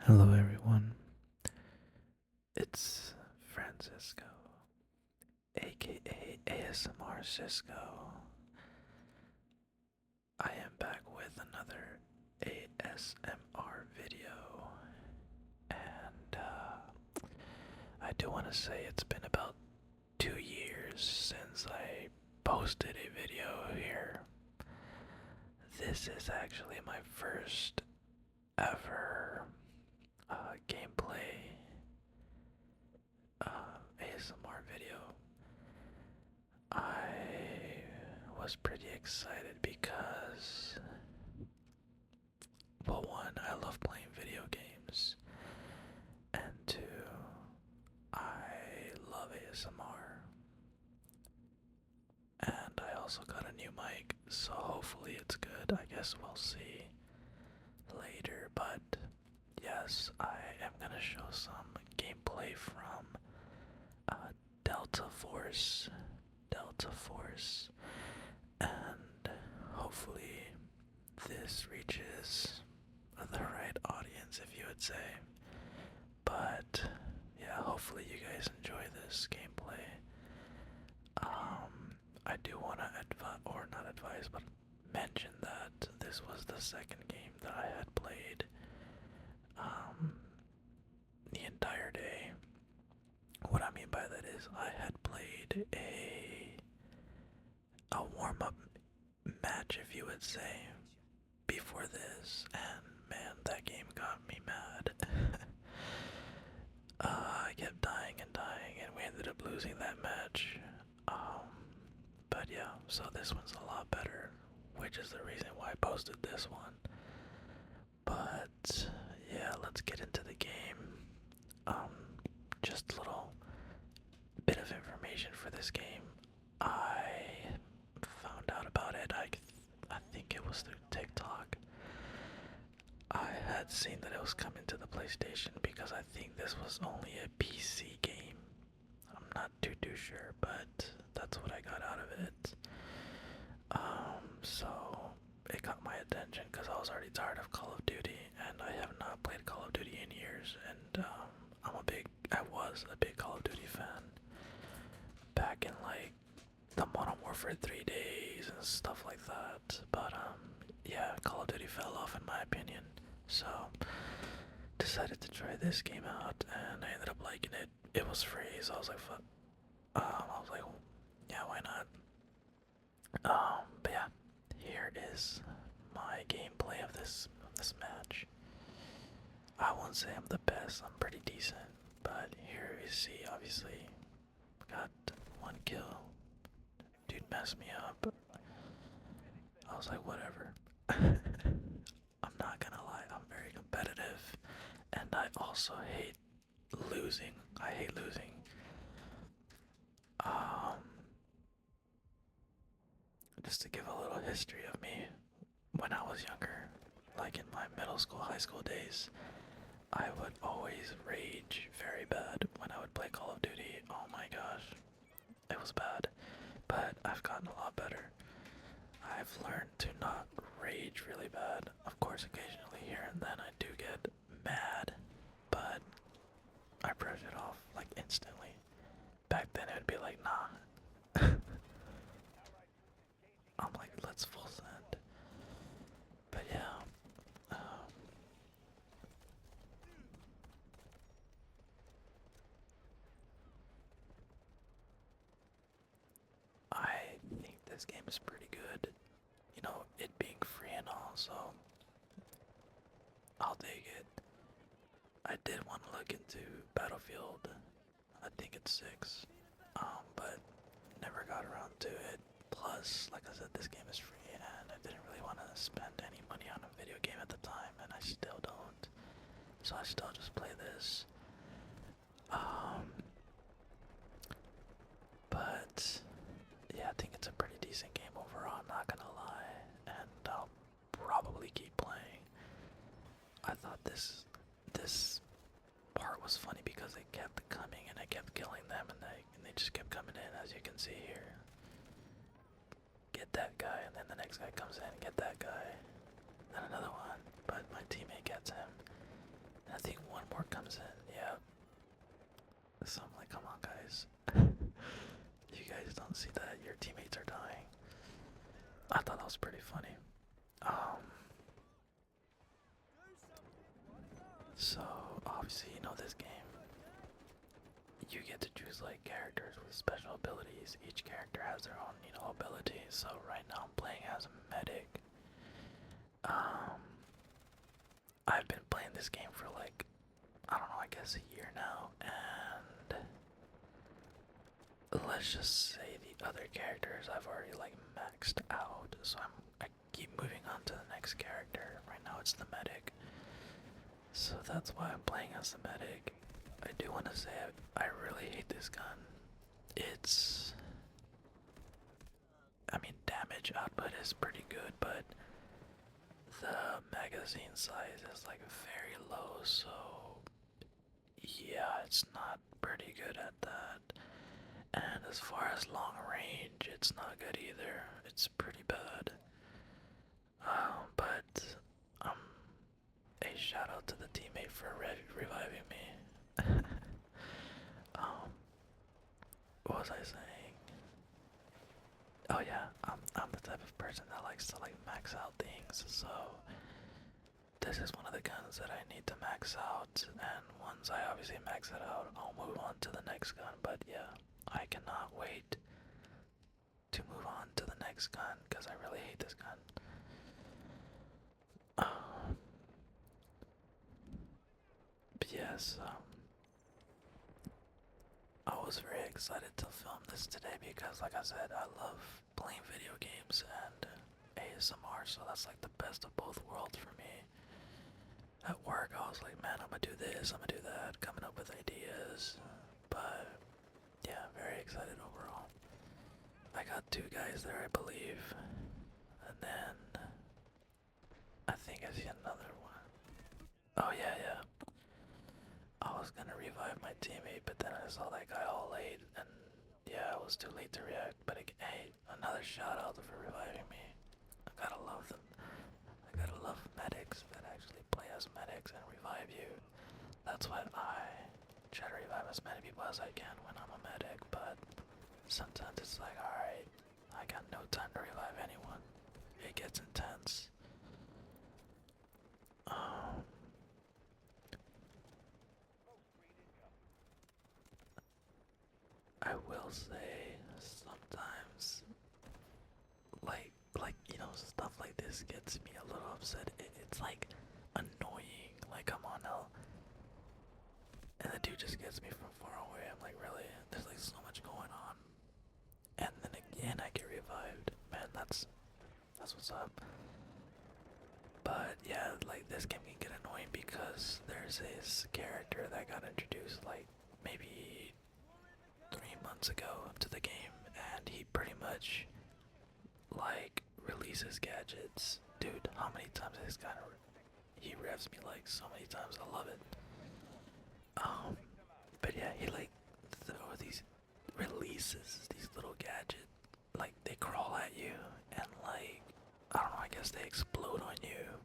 Hello, everyone. It's Francisco, aka ASMR Cisco. I am back with another ASMR video, and I do want to say it's been about 2 years since I posted a video here. This is actually my first ever gameplay ASMR video. I was pretty excited because, well, one, I love playing video games, and two, I love ASMR, and I also got a new mic, so hopefully it's good. I guess we'll see later, but yes, I am gonna show some gameplay from Delta Force. Delta Force. And hopefully this reaches the right audience, if you would say. But yeah, hopefully you guys enjoy this gameplay. I do want to not advise, but mention that this was the second game that I had played the entire day. What I mean by that is I had played a warm-up match, if you would say, before this, and man, that game got me mad. I kept dying and dying, and we ended up losing that match. But yeah, so this one's a lot better, which is the reason why I posted this one. But yeah, let's get into the game. Just a little bit of information for this game. I found out about it. I think it was through TikTok. I had seen that it was coming to the PlayStation because I think this was only a PC game. I'm not too sure, but that's what I got out of it. So it got my attention because I was already tired of Call of Duty, and I have not played Call of Duty in years. And I was a big Call of Duty fan back in like the Modern Warfare 3 days and stuff like that. But yeah, Call of Duty fell off in my opinion. So decided to try this game out, and I ended up liking it. It was free, so I was like, yeah, why not? But yeah, here is my gameplay of this match. I won't say I'm the best. I'm pretty decent, but here you see, obviously, got one kill. Dude messed me up. I was like, whatever. I'm not gonna lie, I'm very competitive, and I also hate losing. I hate losing. Um, just to give a little history of me, when I was younger, like in my middle school, high school days, I would always rage very bad when I would play Call of Duty. Oh my gosh, it was bad, but I've gotten a lot better. I've learned to not rage really bad. Of course, occasionally here and then I do get mad, but I brush it off like instantly. Back then it would be like, nah. I'm like, let's full send. But yeah, I think this game is pretty good. You know, it being free and all, so I'll take it. I did want to look into Battlefield. I think it's 6, but never got around to it. Plus, like I said, this game is free, and I didn't really want to spend any money on a video game at the time, and I still don't. So I still just play this. But yeah, I think it's a pretty decent game overall. I'm not gonna lie, and I'll probably keep playing. I thought this part was funny because they kept coming and I kept killing them, and they just kept coming in, as you can see here. Get that guy, and then the next guy comes in, get that guy, then another one, but my teammate gets him. And I think was pretty funny. Um, so obviously, you know, this game, you get to choose like characters with special abilities. Each character has their own, you know, ability. So right now I'm playing as a medic. Um, I've been playing this game for like, I don't know, I guess a year now, and let's just say the other characters I've already like maxed out, so I keep moving on to the next character. Right now it's the medic, so that's why I'm playing as the medic. I do want to say I really hate this gun. It's, I mean, damage output is pretty good, but the magazine size is like very low, so yeah, it's not pretty good at that. And as far as long range, it's not good either. It's pretty bad. But a shout out to the teammate for reviving me. What was I saying? Oh yeah, I'm the type of person that likes to like max out things. So this is one of the guns that I need to max out, and once I obviously max it out, I'll move on to the next gun. But yeah, I cannot wait to move on to the next gun because I really hate this gun. But yes, I was very excited to film this today because, like I said, I love playing video games and ASMR, so that's like the best of both worlds for me. At work, I was like, man, I'm gonna do this, I'm gonna do that, coming up with ideas. But yeah, very excited overall. I got two guys there, I believe, and then I think I see another one. Oh yeah, yeah. I was gonna revive my teammate, but then I saw that guy all late, and yeah, it was too late to react. But hey, another shout out for reviving me. I gotta love them. I gotta love medics that actually play as medics and revive you. That's why I try to revive as many people as I can when I'm a medic, but sometimes it's like, alright, I got no time to revive anyone. It gets intense. I will say sometimes, like you know, stuff like this gets me a little upset. It's like annoying. Like, come on now. And the dude just gets me from far away. I'm like, really? There's like so much going on, and then again I get revived. Man, that's what's up. But yeah, like this game can get annoying because there's this character that got introduced like maybe 3 months ago to the game, and he pretty much like releases gadgets. Dude, how many times this guy he revs me like so many times. I love it. But yeah, he like throw these releases, these little gadgets, like they crawl at you and like I don't know, I guess they explode on you.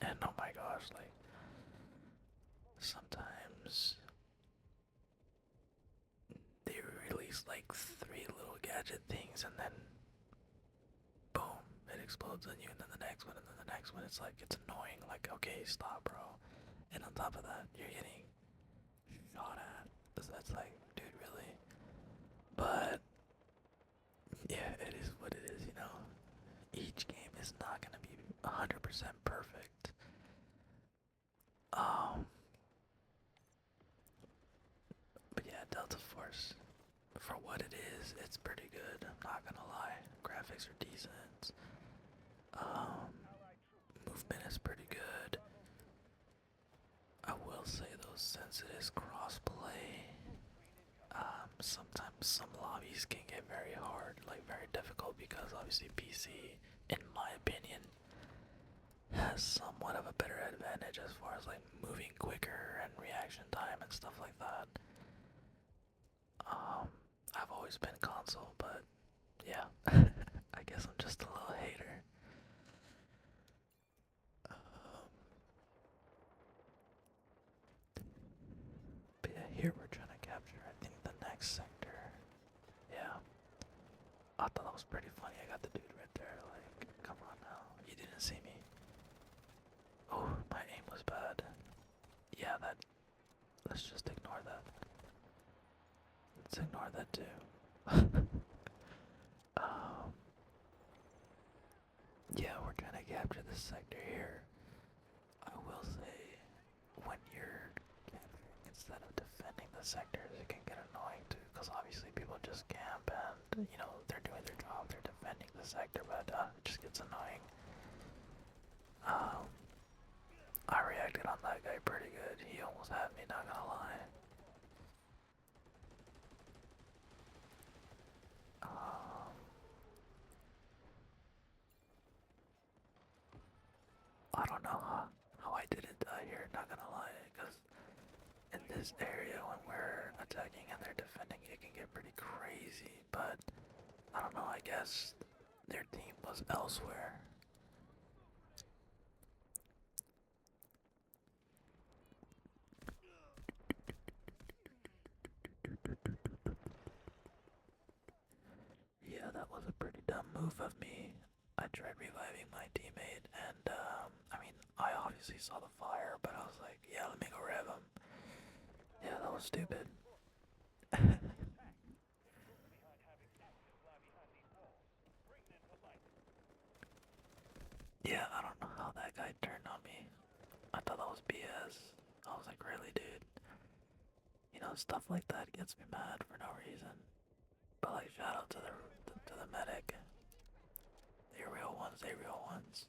And oh my gosh, like sometimes they release like 3 little gadget things and then boom, it explodes on you, and then the next one, and then the next one. It's like, it's annoying. Like, okay, stop, bro. And on top of that, you're getting shot at. So that's like, dude, really? But yeah, it is what it is, you know? Each game is not gonna be 100% perfect. But yeah, Delta Force, for what it is, it's pretty good. I'm not gonna lie. Graphics are decent. Movement is pretty good. I will say though, since it is crossplay, sometimes some lobbies can get very hard, like very difficult, because obviously PC, in my opinion, has somewhat of a better advantage as far as like moving quicker and reaction time and stuff like that. I've always been console, but yeah, I guess I'm just a little hater. But yeah, here we're trying to capture, I think, the next sector. Yeah. I thought that was pretty funny. I got the dude right there. let's ignore that too. um, yeah, we're trying to capture this sector here. I will say, when you're capturing instead of defending the sectors, it can get annoying too, because obviously people just camp and, you know, they're doing their job, they're defending the sector, but it just gets annoying. Um, I reacted on that guy pretty good. He almost had me, not gonna lie. Um, I don't know how I didn't die here, not gonna lie, because in this area when we're attacking and they're defending, it can get pretty crazy, but I don't know, I guess their team was elsewhere. Yeah, that was a pretty dumb move of me. I tried reviving my teammate, and I mean, I obviously saw the fire, but I was like, yeah, let me go rev him. Yeah, that was stupid. Yeah, I don't know how that guy turned on me. I thought that was BS. I was like, really, dude? You know, stuff like that gets me mad for no reason. But like, shout out to the medic. They're real ones. They real ones.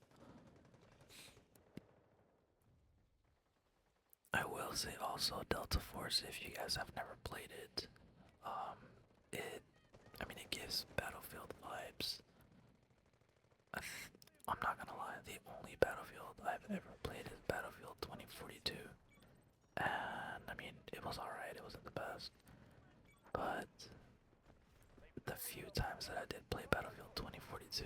I will say also Delta Force, if you guys have never played it, um, it, I mean, it gives Battlefield vibes. I'm not gonna lie, the only Battlefield I've ever played is Battlefield 2042, and I mean, it was alright, it wasn't the best, but the few times that I did play Battlefield 2042,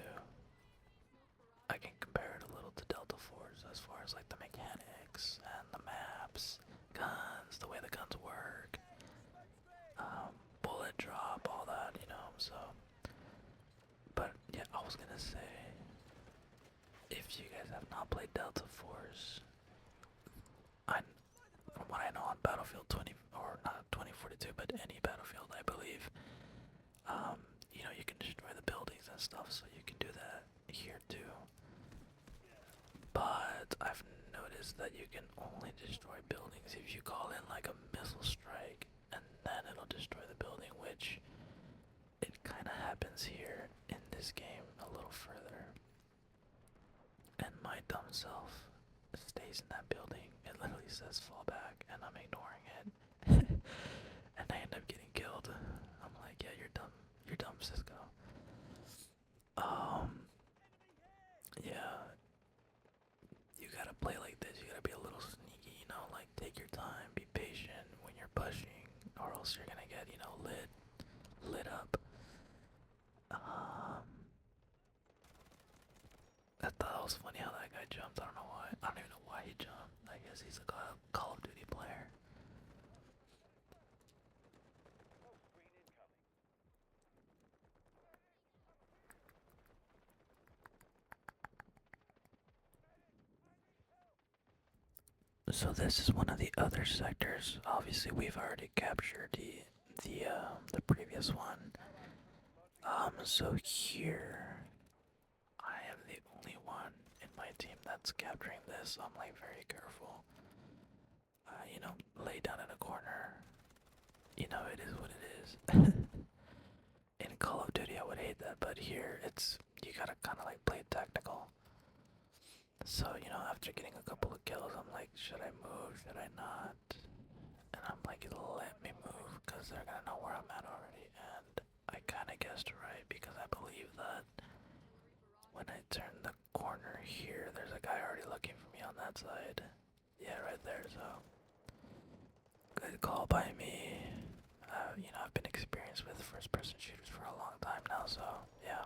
I can compare it a little to Delta Force as far as like the mechanics and the maps, guns, the way the guns work, bullet drop, all that, you know, so. But yeah, I was gonna say, if you guys have not played Delta Force, from what I know on Battlefield 20, or not 2042, but any Battlefield, I believe, you know, you can destroy the buildings and stuff, so you can do that here too. But I've noticed that you can only destroy buildings if you call in like a missile strike, and then it'll destroy the building, which it kind of happens here in this game a little further. And my dumb self stays in that building. It literally says fall back, and I'm ignoring it. And I end up getting killed. I'm like, yeah, you're dumb, Cisco. Yeah, you gotta play like this. You gotta be a little sneaky, you know, like take your time, be patient when you're pushing, or else you're gonna get, you know, lit up. I thought it was funny how that guy jumped. I don't know why. I don't even know why he jumped. I guess he's a Call of Duty player. So this is one of the other sectors. Obviously, we've already captured the previous one. So here, I am the only one in my team that's capturing this. So I'm like very careful. You know, lay down in a corner. You know, it is what it is. In Call of Duty, I would hate that, but here, it's you gotta kind of like play tactical. So, you know, after getting a couple of kills, I'm like, should I move? Should I not? And I'm like, let me move, because they're gonna know where I'm at already. And I kinda guessed right, because I believe that when I turn the corner here, there's a guy already looking for me on that side. Yeah, right there, so. Good call by me. You know, I've been experienced with first-person shooters for a long time now, so, yeah.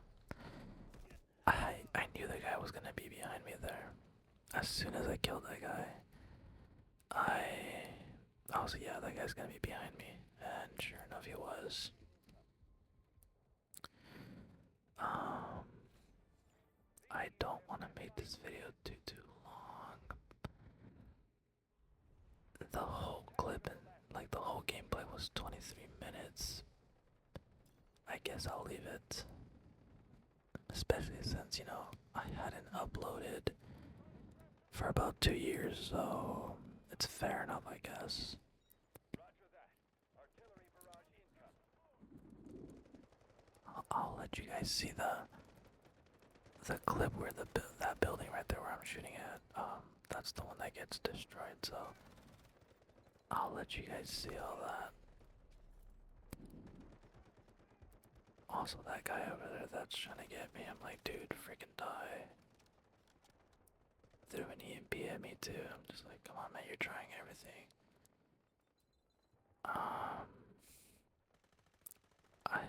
I knew the guy was gonna be behind me there. As soon as I killed that guy, I was like, yeah, that guy's gonna be behind me, and sure enough, he was. I don't want to make this video too long. The whole clip and like the whole gameplay was 23 minutes, I guess I'll leave it. Especially since, I hadn't uploaded for about 2 years, so it's fair enough, I guess. I'll let you guys see the clip where that building right there where I'm shooting at. That's the one that gets destroyed, so I'll let you guys see all that. Also, that guy over there that's trying to get me, I'm like, dude, freaking die. Threw an EMP at me too. I'm just like, come on, man, you're trying everything. I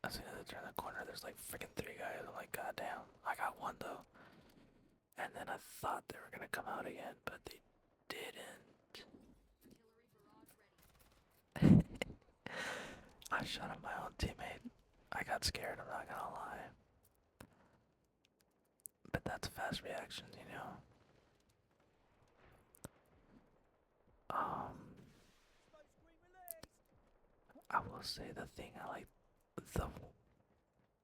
as soon as I turn the corner, there's like freaking 3 guys. I'm like, goddamn, I got one though. And then I thought they were gonna come out again, but they didn't. I shot at my own teammate. I got scared, I'm not gonna lie. But that's fast reactions, I will say the thing I like, the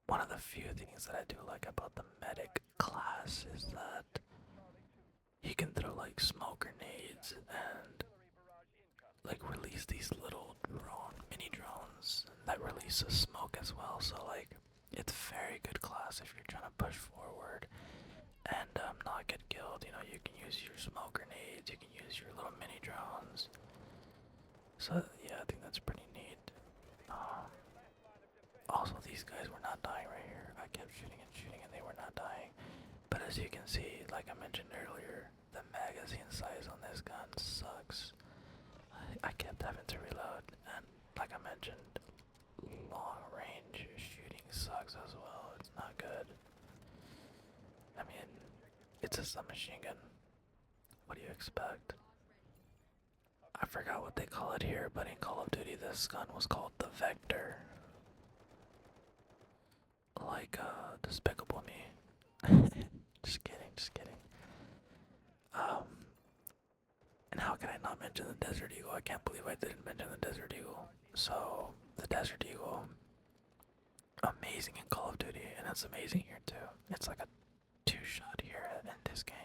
one of the few things that I do like about the medic class is that you can throw like smoke grenades and like release these little mini drones that release a smoke as well. So like, it's very good class if you're trying to push forward and not get killed. You can use your smoke grenades, you can use your little mini drones. So yeah, I think that's pretty neat. Also, these guys were not dying right here. I kept shooting and they were not dying. But as you can see, like I mentioned earlier, the magazine size on this gun sucks. I kept having to reload, and like I mentioned, long range shooting sucks as well. It's not good. I mean, it's a submachine gun. What do you expect? I forgot what they call it here, but in Call of Duty this gun was called the Vector. Like, Despicable Me. Just kidding, just kidding. And how can I not mention the Desert Eagle? I can't believe I didn't mention the Desert Eagle. So, the Desert Eagle, amazing in Call of Duty, and it's amazing here too. It's like a 2-shot here in this game.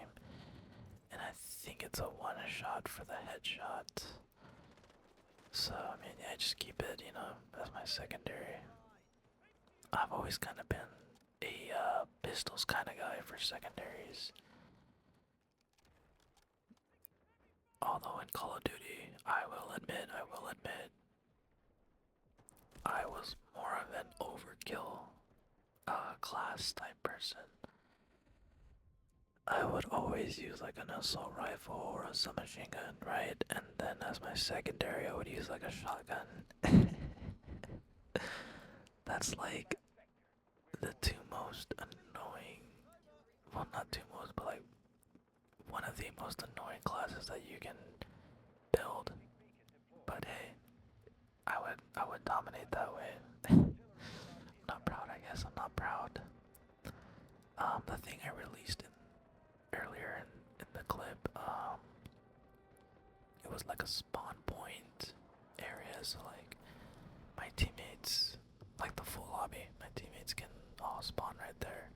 And I think it's a 1-shot for the headshot. So, I mean, yeah, just keep it, as my secondary. I've always kind of been a pistols kind of guy for secondaries. Although in Call of Duty, I will admit, I was more of an overkill class type person. I would always use like an assault rifle or a submachine gun, right? And then as my secondary, I would use like a shotgun. That's like the two most annoying, well, not two most, but like one of the most annoying classes that you can build. But hey, I would dominate that way. I'm not proud, I guess. I'm not proud. The thing I released earlier in the clip, it was like a spawn point area, so like my teammates, like the full lobby, my teammates can all spawn right there.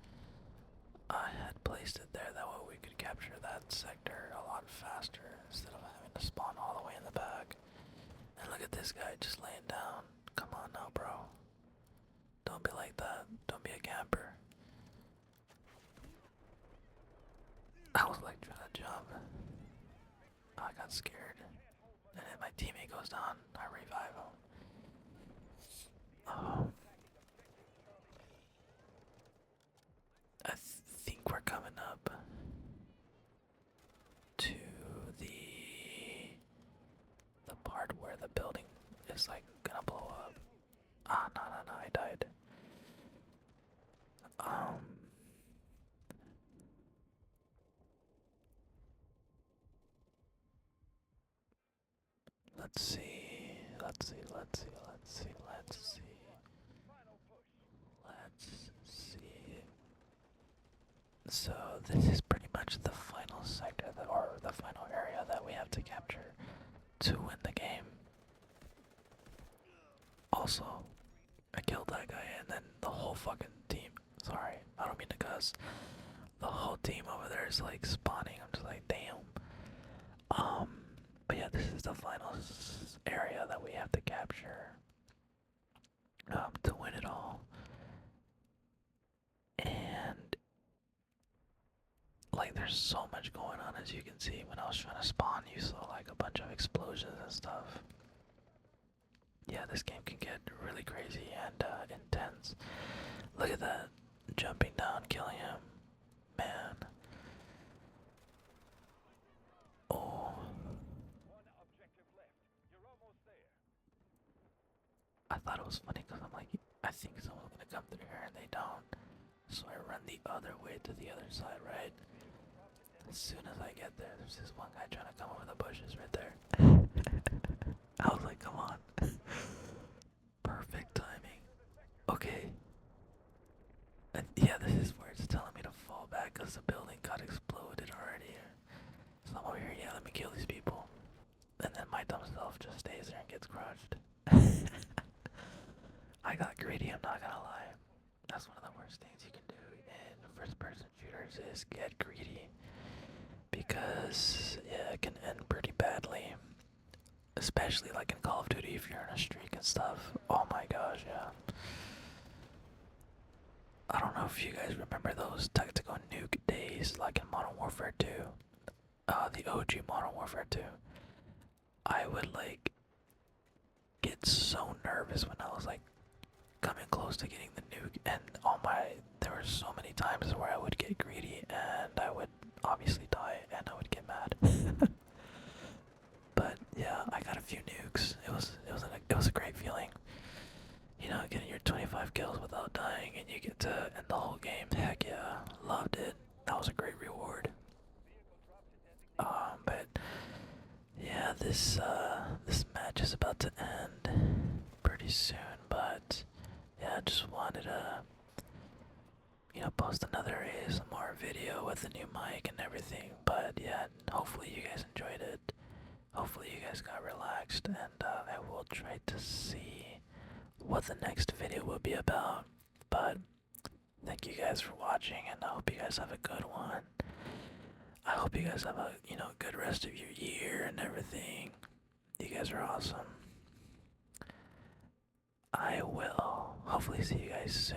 I had placed it there that way we could capture that sector a lot faster instead of having to spawn all the way in the back. And look at this guy just laying down. Come on now, bro. Don't be like that. Don't be a camper. I was like trying to jump. I got scared. And then my teammate goes down. I revive him. I think we're coming up to the part where the building is like gonna blow up. Ah, no, I died. Let's see. Let's see. So this is pretty much the final sector or the final area that we have to capture to win the game. Also, again, killed that guy, and then the whole fucking team. Sorry, I don't mean to cuss. The whole team over there is like spawning. I'm just like, damn. But yeah, this is the final area that we have to capture to win it all. And like, there's so much going on, as you can see. When I was trying to spawn, you saw like a bunch of explosions and stuff. Yeah, this game can get really crazy and intense. Look at that, jumping down, killing him, man. Oh, I thought it was funny because I'm like, I think someone's gonna come through here and they don't. So I run the other way to the other side, right? As soon as I get there, there's this one guy trying to come over the bushes right there. I was like, come on. Perfect timing. Okay. Yeah, this is where it's telling me to fall back because the building got exploded already. So I'm over here, yeah, let me kill these people. And then my dumb self just stays there and gets crushed. I got greedy, I'm not gonna lie. That's one of the worst things you can do in first person shooters is get greedy. Because, yeah, it can end pretty badly. Especially like in Call of Duty if you're in a streak and stuff. Oh my gosh, yeah. I don't know if you guys remember those tactical nuke days like in Modern Warfare 2. The OG Modern Warfare 2. I would like get so nervous when I was like coming close to getting the nuke, and there were so many times where I would get greedy and I would obviously die and I would get mad. But yeah, I got a few nukes. It was a great feeling. You know, getting your 25 kills without dying and you get to end the whole game. Heck yeah, loved it. That was a great reward. But yeah, this match is about to end pretty soon, but yeah, I just wanted to, post another ASMR video with a new mic and everything. But yeah, hopefully you guys enjoyed it. Hopefully you guys got relaxed, and I will try to see what the next video will be about. But thank you guys for watching, and I hope you guys have a good one. I hope you guys have a, good rest of your year and everything. You guys are awesome. I will hopefully see you guys soon.